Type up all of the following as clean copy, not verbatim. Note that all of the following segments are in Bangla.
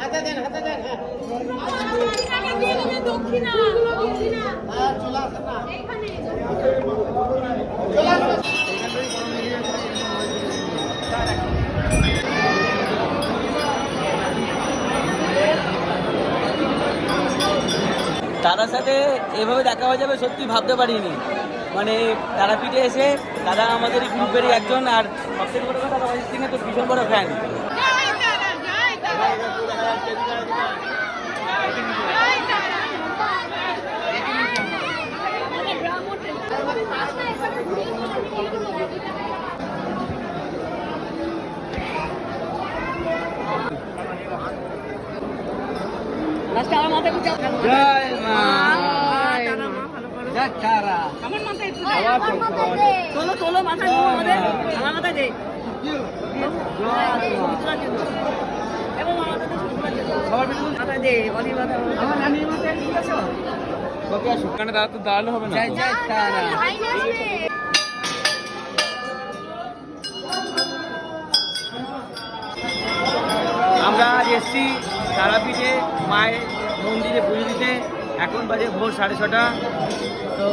হাতে দেন হ্যাঁ দক্ষিণা চলে আসেন না এখানে চলে আসেন। দাদার সাথে এভাবে দেখা হয়ে যাবে সত্যি ভাবতে পারিনি। মানে তারাপীঠে এসে দাদা আমাদের এই গ্রুপেরই একজন, আর সবথেকে বড় কথা অরিজিৎ সিং এর তো ভীষণ বড় ফ্যান। জয় মা জয় তারা। তোলো মাথায় আমাদের আমার মাথায় দে মাথায় দে অলির মাথায় আমার নানির মাথায় ঠিক আছে। ওখানে দাঁড়া তো দাঁড়ালে হবে না। জয় জয় তারা। আমরা আজ এসছি তারাপীঠে মায়ের মন্দিরে পুজো দিতে। এখন বাজে ভোর 6:30। তো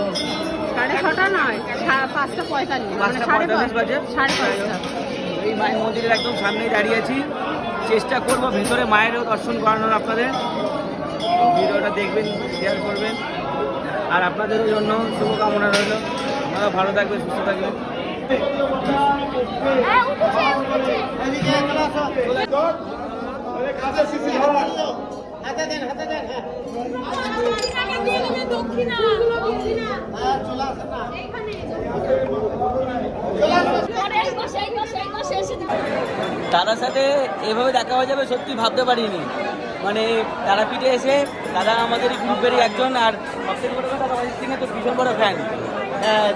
6:30 নয় 5:45 5:45 বাজে। 5:30 এই মায়ের মন্দিরের একদম সামনেই দাঁড়িয়ে আছি। চেষ্টা করব ভেতরে মায়েরও দর্শন করানোর আপনাদের। ভিডিওটা দেখবেন, শেয়ার করবেন, আর আপনাদেরও জন্য শুভকামনা রইল। আপনারা ভালো থাকবেন, সুস্থ থাকবেন। এদিকে চলে আসো হাতে দেন হ্যাঁ দক্ষিণা চলে আসেন না এখানে চলে আসেন। দাদার সাথে এভাবে দেখা হয়ে যাবে সত্যি ভাবতে পারিনি। মানে তারাপীঠে এসে দাদা আমাদের এই গ্রুপেরই একজন, আর সবথেকে বড় কথা অরিজিৎ সিং এর তো ভীষণ বড় ফ্যান।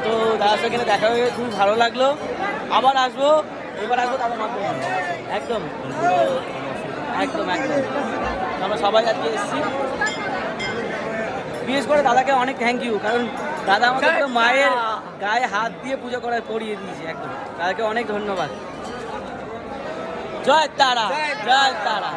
তো দাদার সাথে দেখা হয়ে খুব ভালো লাগলো। আবার আসবো, এবার আসবো দাদার মাধ্যমে। একদম একদম একদম আমরা সবাই আজকে এসেছি। বিশেষ করে দাদাকে অনেক থ্যাংক ইউ, কারণ দাদা আমাদের তো মায়ের গায়ে হাত দিয়ে পুজো করিয়ে দিয়েছে। একদম দাদাকে অনেক ধন্যবাদ। জয় তারা, জয় তারা।